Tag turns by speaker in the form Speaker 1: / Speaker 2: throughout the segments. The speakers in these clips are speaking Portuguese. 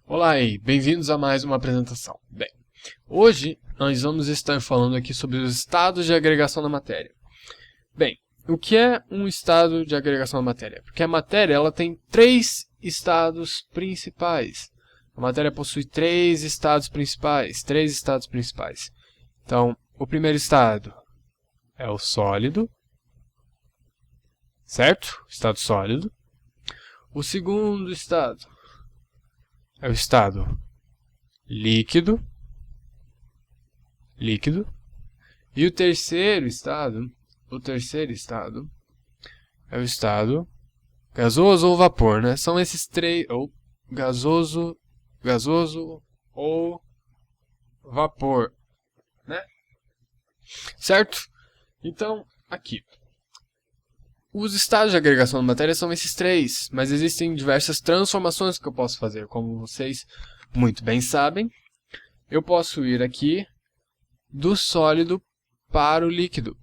Speaker 1: Olá e bem-vindos a mais uma apresentação. Bem, hoje nós vamos estar falando aqui sobre os estados de agregação da matéria. Bem, o que é um estado de agregação da matéria? Porque a matéria ela tem três estados principais. A matéria possui três estados principais. Então, o primeiro estado é o sólido, certo? Estado sólido. O segundo estado é o estado líquido. E o terceiro estado é o estado gasoso ou vapor, né? São esses três, ou gasoso ou vapor, né? Certo? Então, aqui. Os estados de agregação da matéria são esses três, mas existem diversas transformações que eu posso fazer. Como vocês muito bem sabem, eu posso ir aqui do sólido para o líquido.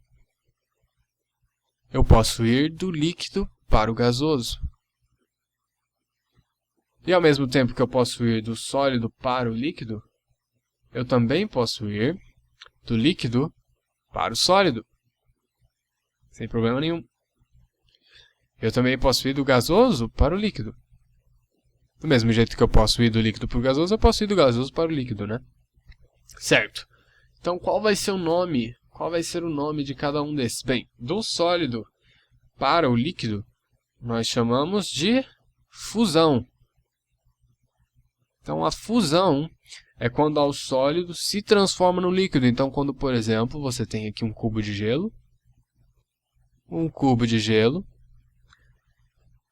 Speaker 1: Eu posso ir do líquido para o gasoso. E ao mesmo tempo que eu posso ir do sólido para o líquido, eu também posso ir do líquido para o sólido. Sem problema nenhum. Eu também posso ir do gasoso para o líquido. Do mesmo jeito que eu posso ir do líquido para o gasoso, eu posso ir do gasoso para o líquido, né? Certo. Então, qual vai ser o nome? Qual vai ser o nome de cada um desses? Bem, do sólido para o líquido, nós chamamos de fusão. Então, a fusão é quando o sólido se transforma no líquido. Então, quando, por exemplo, você tem aqui um cubo de gelo,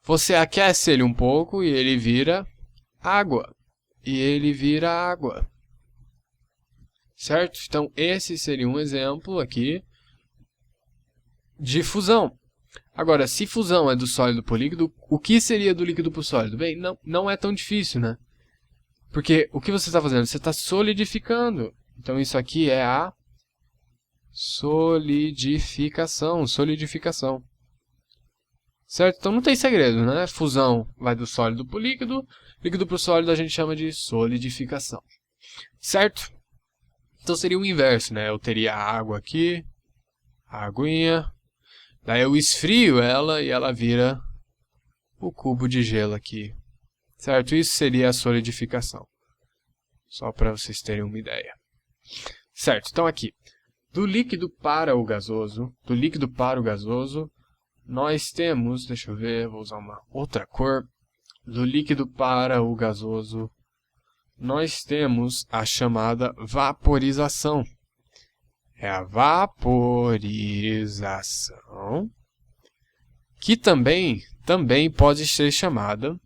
Speaker 1: você aquece ele um pouco e ele vira água. Certo? Então, esse seria um exemplo aqui de fusão. Agora, se fusão é do sólido para o líquido, o que seria do líquido para o sólido? Bem, não é tão difícil, né? Porque o que você está fazendo? Você está solidificando. Então, isso aqui é a solidificação. Certo? Então, não tem segredo, né? Fusão vai do sólido para o líquido. Líquido para o sólido a gente chama de solidificação. Certo? Então, seria o inverso, né? Eu teria a água aqui, a aguinha. Daí eu esfrio ela e ela vira o cubo de gelo aqui. Certo? Isso seria a solidificação. Só para vocês terem uma ideia. Certo? Então aqui, do líquido para o gasoso, nós temos, deixa eu ver, vou usar uma outra cor. Do líquido para o gasoso, nós temos a chamada vaporização. É a vaporização, que também pode ser chamada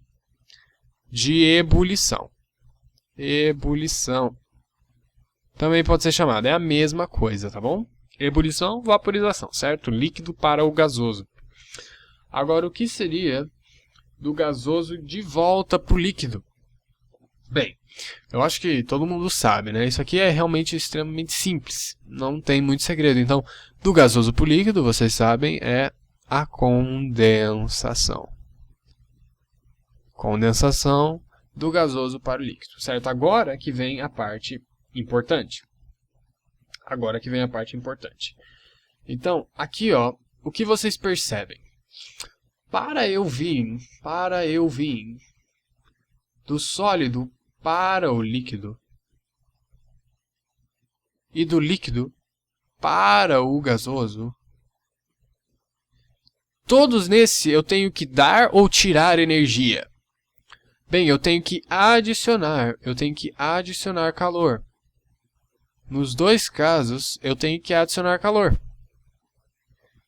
Speaker 1: de ebulição. Também pode ser chamada, é a mesma coisa, tá bom? Ebulição, vaporização, certo? Líquido para o gasoso. Agora, o que seria do gasoso de volta para o líquido? Bem, eu acho que todo mundo sabe, né? Isso aqui é realmente extremamente simples, não tem muito segredo. Então, do gasoso para o líquido, vocês sabem, é a condensação. Condensação do gasoso para o líquido, certo? Agora que vem a parte importante. Então, aqui, ó, o que vocês percebem? Para eu vir do sólido para o líquido e do líquido para o gasoso, todos nesse eu tenho que dar ou tirar energia. Bem, eu tenho que adicionar calor. Nos dois casos, eu tenho que adicionar calor.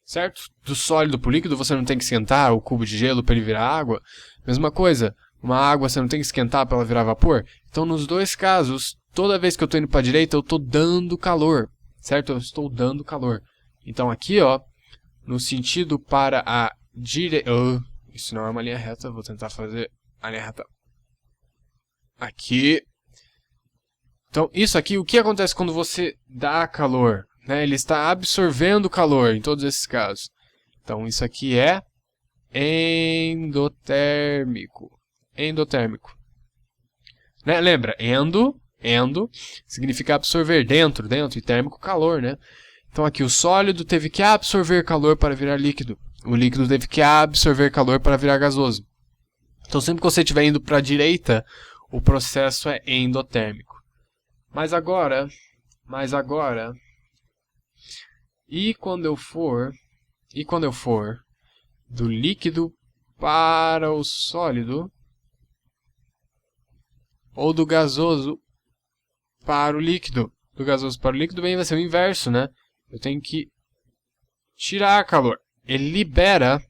Speaker 1: Certo? Do sólido para o líquido, você não tem que esquentar o cubo de gelo para ele virar água. Mesma coisa, uma água você não tem que esquentar para ela virar vapor. Então, nos dois casos, toda vez que eu estou indo para a direita, eu estou dando calor. Certo? Eu estou dando calor. Então, aqui, ó, no sentido para a direita... isso não é uma linha reta, vou tentar fazer a linha reta. Aqui. Então, isso aqui, o que acontece quando você dá calor? Né? Ele está absorvendo calor em todos esses casos. Então, isso aqui é endotérmico. né? Lembra, endo significa absorver, dentro, e térmico, calor, né? Então aqui o sólido teve que absorver calor para virar líquido. O líquido teve que absorver calor para virar gasoso. Então sempre que você estiver indo para a direita, o processo é endotérmico. Mas agora, e quando eu for do líquido para o sólido, ou do gasoso para o líquido, bem, vai ser o inverso, né? Eu tenho que tirar calor. Ele libera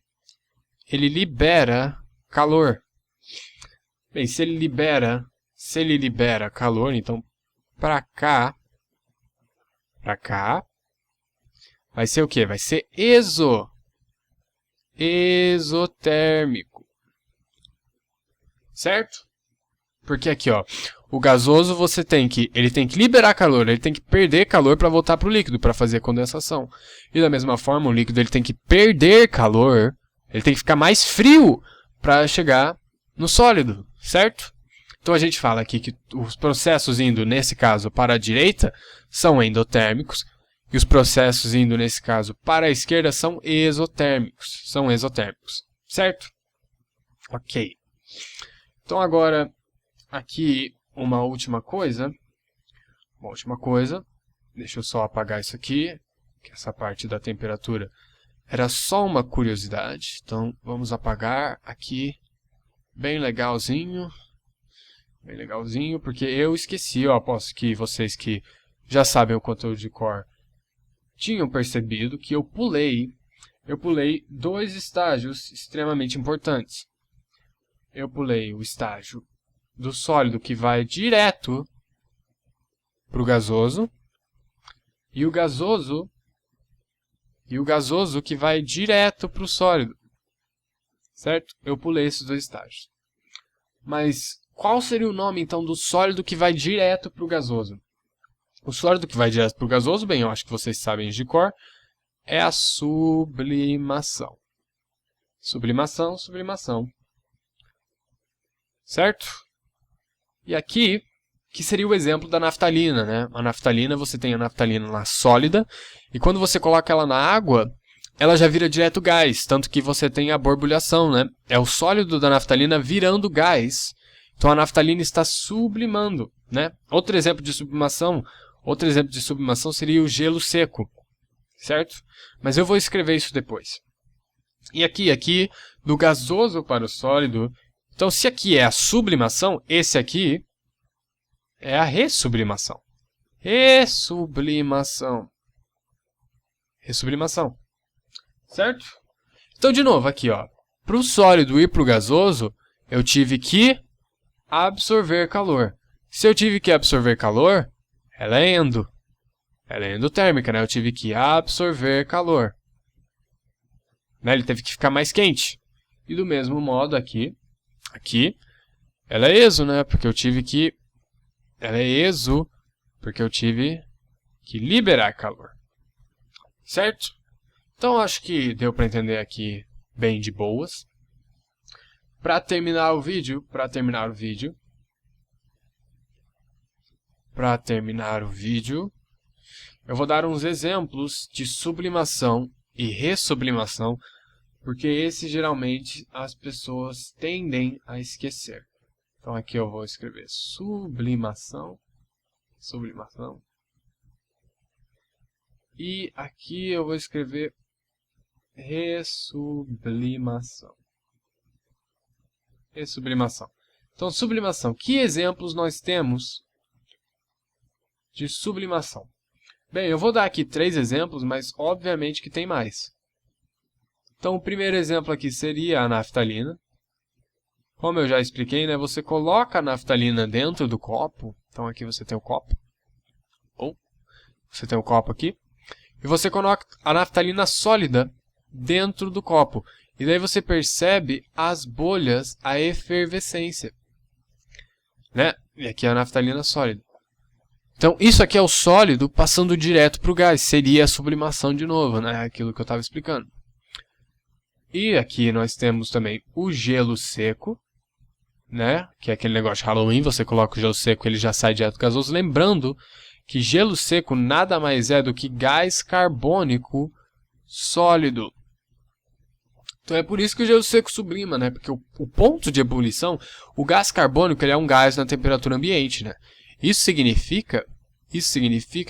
Speaker 1: calor. Bem, se ele libera calor, então para cá vai ser o quê? Vai ser exotérmico. Certo? Porque aqui, ó, o gasoso ele tem que liberar calor, ele tem que perder calor para voltar para o líquido, para fazer a condensação. E da mesma forma, o líquido ele tem que perder calor, ele tem que ficar mais frio para chegar no sólido, certo? Então a gente fala aqui que os processos indo, nesse caso, para a direita são endotérmicos, e os processos indo, nesse caso, para a esquerda são exotérmicos. Certo? Ok. Então agora, aqui, uma última coisa. Deixa eu só apagar isso aqui, que essa parte da temperatura era só uma curiosidade. Então vamos apagar aqui, bem legalzinho, porque eu esqueci, eu aposto que vocês que já sabem o conteúdo de cor tinham percebido que eu pulei 2 estágios extremamente importantes. Eu pulei o estágio do sólido que vai direto para o gasoso e o gasoso que vai direto para o sólido. Certo? Eu pulei esses 2 estágios. Mas qual seria o nome então do sólido que vai direto para o gasoso? O sólido que vai direto para o gasoso, bem, eu acho que vocês sabem de cor, é a sublimação. Sublimação. Certo? E aqui, que seria o exemplo da naftalina, né? A naftalina, você tem a naftalina lá sólida, e quando você coloca ela na água, ela já vira direto gás, tanto que você tem a borbulhação, né? É o sólido da naftalina virando gás. Então a naftalina está sublimando, né? Outro exemplo de sublimação seria o gelo seco, certo? Mas eu vou escrever isso depois. E aqui, do gasoso para o sólido. Então, se aqui é a sublimação, esse aqui é a ressublimação. Ressublimação. Certo? Então, de novo, aqui, ó. Para o sólido ir para o gasoso, eu tive que absorver calor. Se eu tive que absorver calor, ela é endotérmica, né? Eu tive que absorver calor. Né? Ele teve que ficar mais quente. E do mesmo modo aqui, ela é exo, né? Ela é exo porque eu tive que liberar calor. Certo? Então acho que deu para entender aqui bem de boas. Para terminar o vídeo, eu vou dar uns exemplos de sublimação e ressublimação, porque esse geralmente as pessoas tendem a esquecer. Então aqui eu vou escrever sublimação. E aqui eu vou escrever ressublimação. Então, sublimação. Que exemplos nós temos de sublimação? Bem, eu vou dar aqui 3 exemplos, mas obviamente que tem mais. Então, o primeiro exemplo aqui seria a naftalina. Como eu já expliquei, né, você coloca a naftalina dentro do copo. Então, aqui você tem o copo. Você tem o copo aqui. E você coloca a naftalina sólida dentro do copo. E daí você percebe as bolhas, a efervescência. Né? E aqui é a naftalina sólida. Então, isso aqui é o sólido passando direto para o gás. Seria a sublimação de novo, né? Aquilo que eu estava explicando. E aqui nós temos também o gelo seco. né? Que é aquele negócio de Halloween, você coloca o gelo seco, ele já sai direto gasoso. Lembrando que gelo seco nada mais é do que gás carbônico sólido. Então é por isso que o gelo seco sublima, né? Porque o ponto de ebulição, o gás carbônico, ele é um gás na temperatura ambiente, né? Isso significa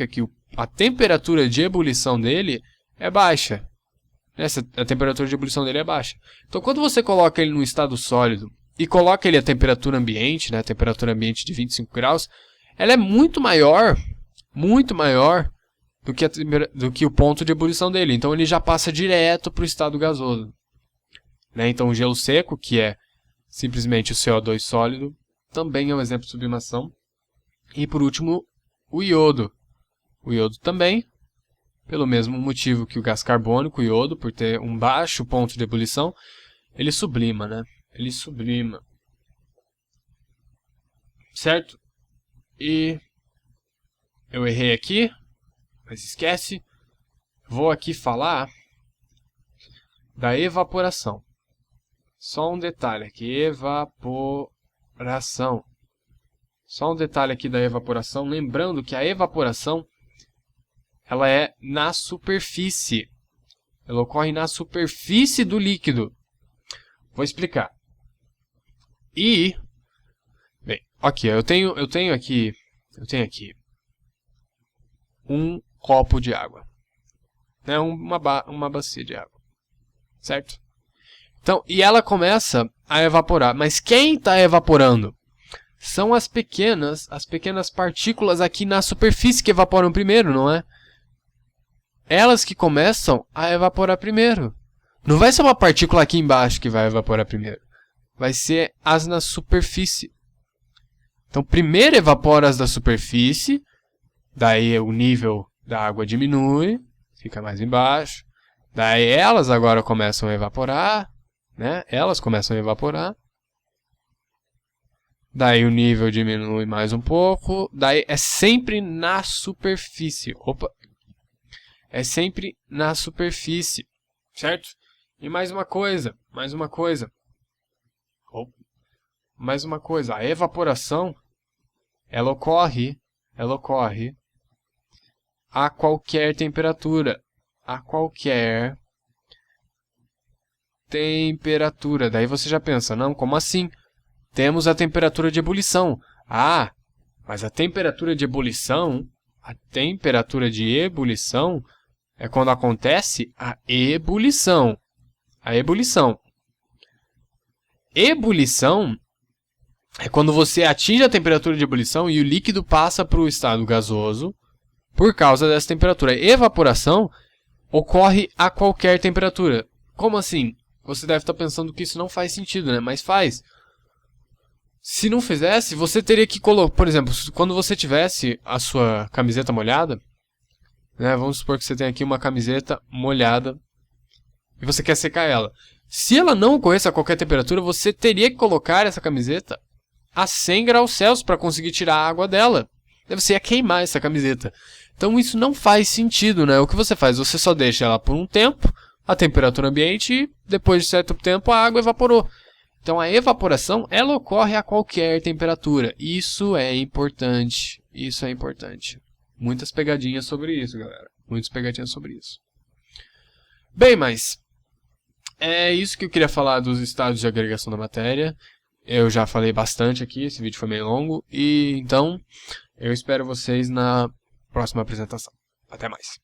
Speaker 1: que a temperatura de ebulição dele é baixa. A temperatura de ebulição dele é baixa. Então quando você coloca ele num estado sólido e coloca ele a temperatura ambiente, né? A temperatura ambiente de 25 graus, ela é muito maior do que o ponto de ebulição dele. Então ele já passa direto para o estado gasoso. Né? Então o gelo seco, que é simplesmente o CO2 sólido, também é um exemplo de sublimação. E por último, o iodo. O iodo também, pelo mesmo motivo que o gás carbônico, o iodo, por ter um baixo ponto de ebulição, ele sublima, né? Ele sublima. Certo? E eu errei aqui, mas esquece. Vou aqui falar da evaporação. Só um detalhe aqui, evaporação. Só um detalhe aqui da evaporação, lembrando que a evaporação ela é na superfície. Ela ocorre na superfície do líquido. Vou explicar. Bem, aqui, eu tenho aqui um copo de água, né? Uma bacia de água, certo? Então, e ela começa a evaporar. Mas quem está evaporando? São as pequenas partículas aqui na superfície que evaporam primeiro, não é? Elas que começam a evaporar primeiro. Não vai ser uma partícula aqui embaixo que vai evaporar primeiro. Vai ser as na superfície. Então, primeiro evapora as da superfície. Daí o nível da água diminui. Fica mais embaixo. Daí elas agora começam a evaporar. Né? Elas começam a evaporar. Daí o nível diminui mais um pouco. Daí é sempre na superfície. Opa! É sempre na superfície. Certo? E mais uma coisa. A evaporação, ela ocorre a qualquer temperatura. Daí você já pensa, não, como assim? Temos a temperatura de ebulição. Ah, mas a temperatura de ebulição é quando acontece a ebulição. Ebulição é quando você atinge a temperatura de ebulição e o líquido passa para o estado gasoso por causa dessa temperatura. Evaporação ocorre a qualquer temperatura. Como assim? Você deve estar pensando que isso não faz sentido, né? Mas faz. Se não fizesse, você teria que colocar... Por exemplo, quando você tivesse a sua camiseta molhada, né? Vamos supor que você tem aqui uma camiseta molhada e você quer secar ela. Se ela não ocorresse a qualquer temperatura, você teria que colocar essa camiseta a 100 graus Celsius para conseguir tirar a água dela. Daí você ia queimar essa camiseta. Então isso não faz sentido, né? O que você faz? Você só deixa ela por um tempo, a temperatura ambiente, e depois de certo tempo a água evaporou. Então a evaporação, ela ocorre a qualquer temperatura. Isso é importante. Muitas pegadinhas sobre isso, galera. Bem, mas é isso que eu queria falar dos estados de agregação da matéria. Eu já falei bastante aqui, esse vídeo foi meio longo. E então, eu espero vocês na próxima apresentação. Até mais.